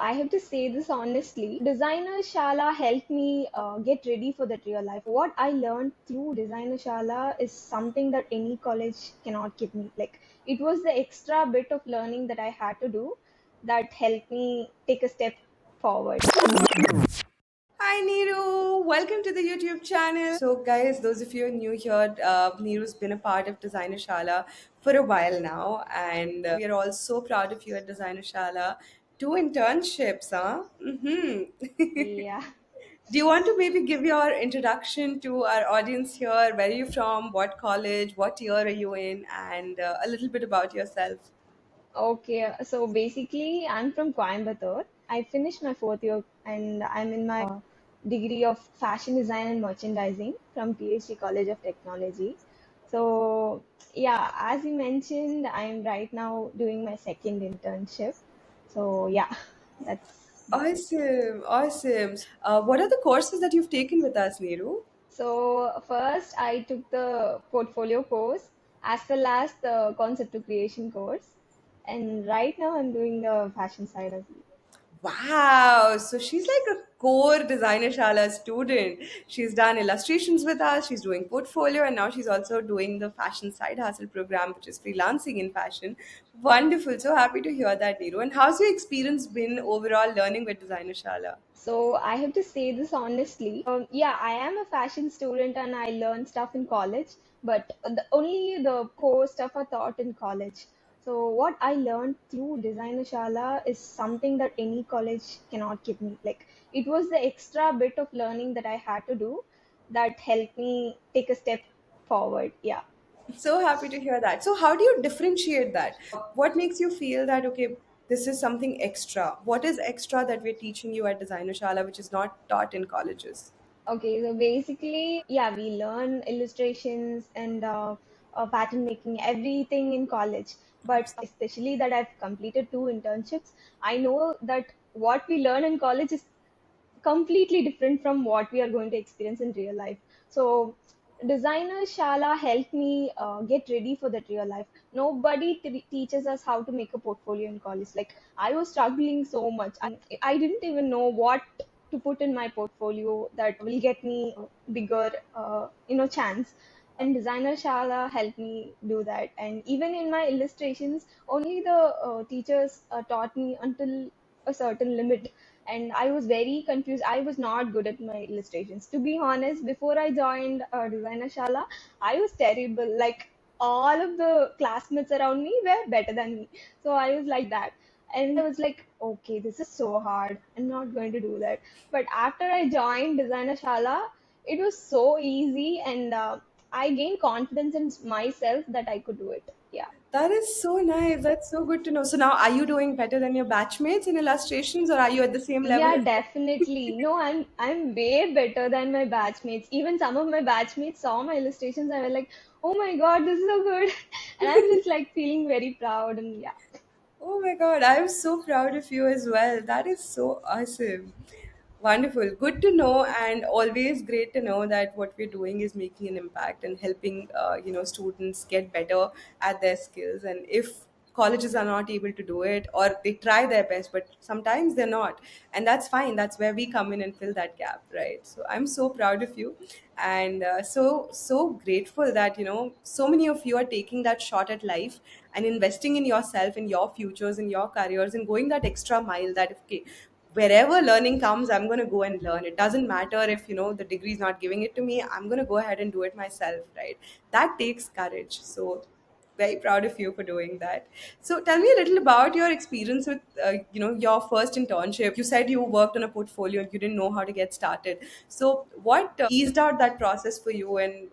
I have to say this honestly. Designer Shala helped me get ready for that real life. What I learned through Designer Shala is something that any college cannot give me. Like, it was the extra bit of learning that I had to do that helped me take a step forward. Hi Neeru, welcome to the YouTube channel. So guys, those of you who are new here, Neeru's been a part of Designer Shala for a while now, and we are all so proud of you at Designer Shala. Two internships, huh? Yeah. Do you want to maybe give your introduction to our audience here? Where are you from? What college? What year are you in? And a little bit about yourself. Okay, so basically, I'm from Coimbatore. I finished my fourth year and I'm in my degree of fashion design and merchandising from PhD College of Technology. So, yeah, as you mentioned, I'm right now doing my second internship. So, yeah, that's it. Awesome, awesome. What are the courses that you've taken with us, Neeru? So, first, I took the portfolio course as well as the concept to creation course. And right now, I'm doing the fashion side as well. Wow. So she's like a core designer Shala student. She's done illustrations with us, she's doing portfolio, and now she's also doing the fashion side hustle program, which is freelancing in fashion. Wonderful. So happy to hear that, Neeru. And how's your experience been overall learning with designer Shala? So I have to say this honestly. Yeah, I am a fashion student and I learn stuff in college, but only the core stuff are taught in college. So what I learned through Designer Shala is something that any college cannot give me. Like, it was the extra bit of learning that I had to do that helped me take a step forward. Yeah. So happy to hear that. So, how do you differentiate that? What makes you feel that, okay, this is something extra? What is extra that we're teaching you at Designer Shala, which is not taught in colleges? Okay, so basically, yeah, we learn illustrations and pattern making, everything in college. But especially that I've completed two internships, I know that what we learn in college is completely different from what we are going to experience in real life. So, designer Shala helped me get ready for that real life. Nobody teaches us how to make a portfolio in college. Like, I was struggling so much. I didn't even know what to put in my portfolio that will get me bigger, chance. And designer Shala helped me do that. And even in my illustrations, only the teachers taught me until a certain limit, and I was very confused. I was not good at my illustrations. To be honest, before I joined Designer Shala, I was terrible. Like, all of the classmates around me were better than me. So I was like that. And I was like, okay, this is so hard. I'm not going to do that. But after I joined Designer Shala, it was so easy, and I gained confidence in myself that I could do it. Yeah. That is so nice. That's so good to know. So now, are you doing better than your batchmates in illustrations, or are you at the same level Yeah, as them? definitely. No, I'm way better than my batchmates. Even some of my batchmates saw my illustrations and were like, "Oh my God, this is so good," and I'm just like feeling very proud and yeah. Oh my God, I'm so proud of you as well. That is so awesome. Wonderful. Good to know, and always great to know that what we're doing is making an impact and helping, students get better at their skills. And if colleges are not able to do it, or they try their best, but sometimes they're not, and that's fine. That's where we come in and fill that gap, right? So I'm so proud of you, and so grateful that so many of you are taking that shot at life and investing in yourself, in your futures, in your careers, and going that extra mile. That, okay, wherever learning comes, I'm going to go and learn. It doesn't matter if the degree is not giving it to me. I'm going to go ahead and do it myself, right? That takes courage. So very proud of you for doing that. So tell me a little about your experience with your first internship. You said you worked on a portfolio and you didn't know how to get started. So what eased out that process for you, and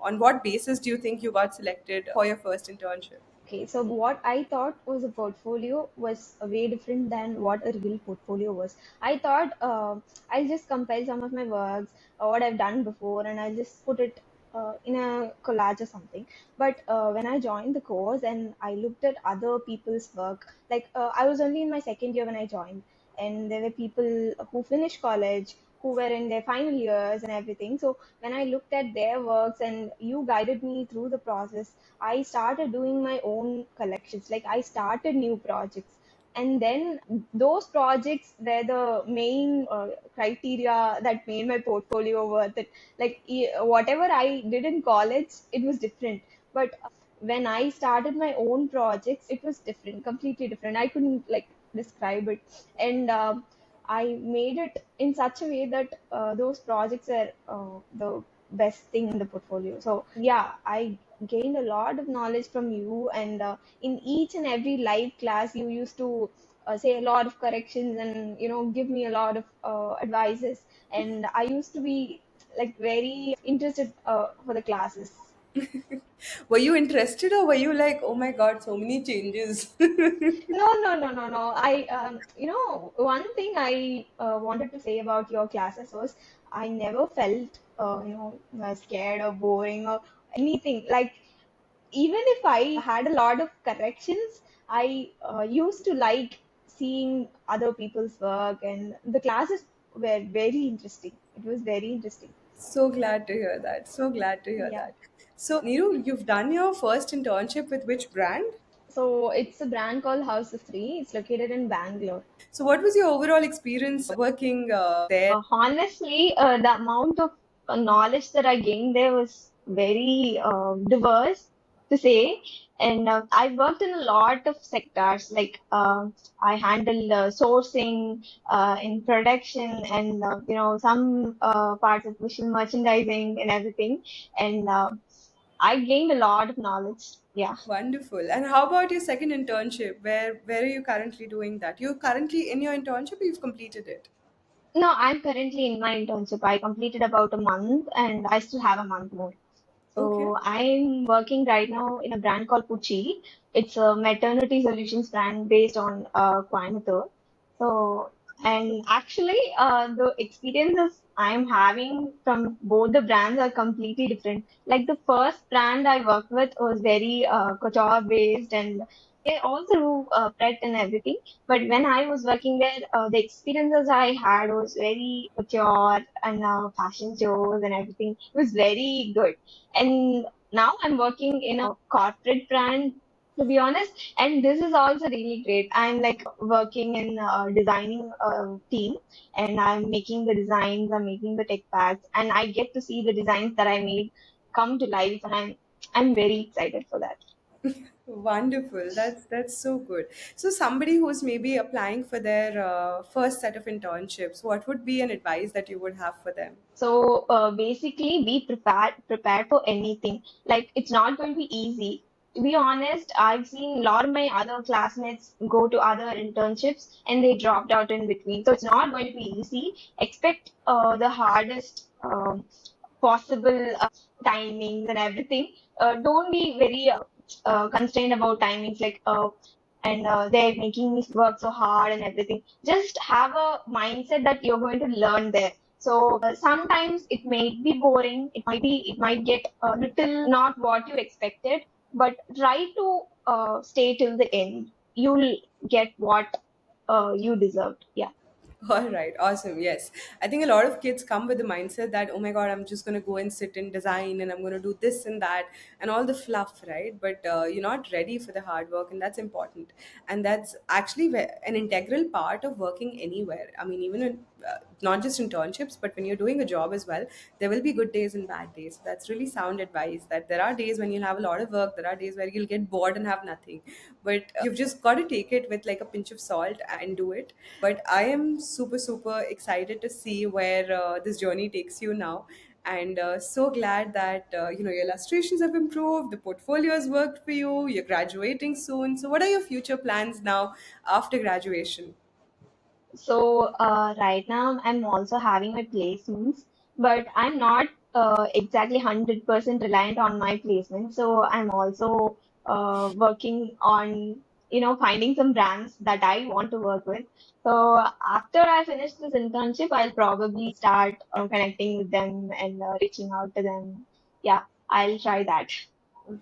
on what basis do you think you got selected for your first internship? Okay, so what I thought was a portfolio was way different than what a real portfolio was. I thought I'll just compile some of my works or what I've done before and I'll just put it in a collage or something. But when I joined the course and I looked at other people's work, like I was only in my second year when I joined, and there were people who finished college who were in their final years and everything. So when I looked at their works and you guided me through the process, I started doing my own collections. Like, I started new projects. And then those projects were the main criteria that made my portfolio worth it. Like whatever I did in college, it was different, but when I started my own projects, it was different, completely different. I couldn't like describe it. And I made it in such a way that those projects are the best thing in the portfolio. So yeah, I gained a lot of knowledge from you. And in each and every live class, you used to say a lot of corrections and give me a lot of advices. And I used to be like very interested for the classes. Were you interested, or were you like, oh my god, so many changes? No, no, no, no, no. One thing I wanted to say about your classes was I never felt, scared or boring or anything. Like, even if I had a lot of corrections, I used to like seeing other people's work, and the classes were very interesting. It was very interesting. So glad to hear that. So glad to hear Yeah. that. So, Niru, you've done your first internship with which brand? So it's a brand called House of Three. It's located in Bangalore. So, what was your overall experience working there? Honestly, the amount of knowledge that I gained there was very diverse to say. And I worked in a lot of sectors. Like I handled sourcing in production, and some parts of visual merchandising and everything. And I gained a lot of knowledge. Yeah. Wonderful. And how about your second internship? Where are you currently doing that? You're currently in your internship, or you've completed it? No, I'm currently in my internship. I completed about a month, and I still have a month more. Okay. So I'm working right now in a brand called Pucci. It's a maternity solutions brand based on Coimbatore. So, and actually, the experiences I'm having from both the brands are completely different. Like the first brand I worked with was very couture based, and they also do pet and everything. But when I was working there, the experiences I had was very couture and fashion shows and everything. It was very good. And now I'm working in a corporate brand, to be honest. And this is also really great. I'm like working in designing team, and I'm making the designs, I'm making the tech packs, and I get to see the designs that I made come to life, and I'm very excited for that. Wonderful. That's so good. So, somebody who's maybe applying for their first set of internships, what would be an advice that you would have for them? So basically, be prepared for anything. Like it's not going to be easy. To be honest, I've seen a lot of my other classmates go to other internships and they dropped out in between. So it's not going to be easy. Expect the hardest possible timings and everything. Don't be very constrained about timings, like and they're making me work so hard and everything. Just have a mindset that you're going to learn there. So sometimes it may be boring. It might get a little not what you expected, but try to stay till the end. You'll get what you deserved. Yeah. All right, awesome. Yes. I think a lot of kids come with the mindset that, oh my God, I'm just going to go and sit and design and I'm going to do this and that and all the fluff, right? But you're not ready for the hard work, and that's important. And that's actually an integral part of working anywhere. I mean, even in, not just internships, but when you're doing a job as well, there will be good days and bad days. That's really sound advice, that there are days when you'll have a lot of work, there are days where you'll get bored and have nothing. But you've just got to take it with like a pinch of salt and do it. But I am super, super excited to see where this journey takes you now. And so glad that your illustrations have improved, the portfolio has worked for you, you're graduating soon. So, what are your future plans now after graduation? So right now I'm also having my placements, but I'm not exactly 100% reliant on my placement. So I'm also working on finding some brands that I want to work with. So after I finish this internship, I'll probably start connecting with them and reaching out to them. Yeah, I'll try that.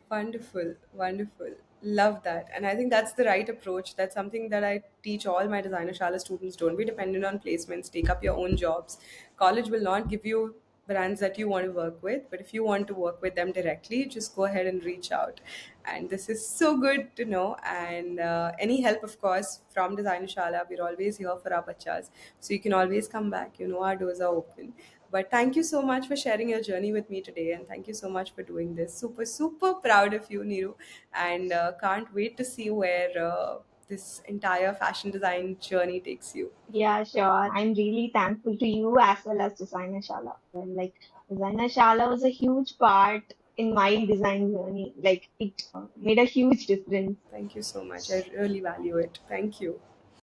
Wonderful, wonderful. Love that. And I think that's the right approach. That's something that I teach all my designer shala students. Don't be dependent on placements. Take up your own jobs. College will not give you brands that you want to work with. But if you want to work with them directly, just go ahead and reach out. And this is so good to know. And any help, of course, from Designer Shala, we're always here for our bachas. So you can always come back. You know, our doors are open. But thank you so much for sharing your journey with me today. And thank you so much for doing this. Super, super proud of you, Niru. And can't wait to see where this entire fashion design journey takes you. Yeah, sure. I'm really thankful to you as well as Designer Shala. Well, like Designer Shala was a huge part in my design journey. Like it made a huge difference. Thank you so much. I really value it. Thank you.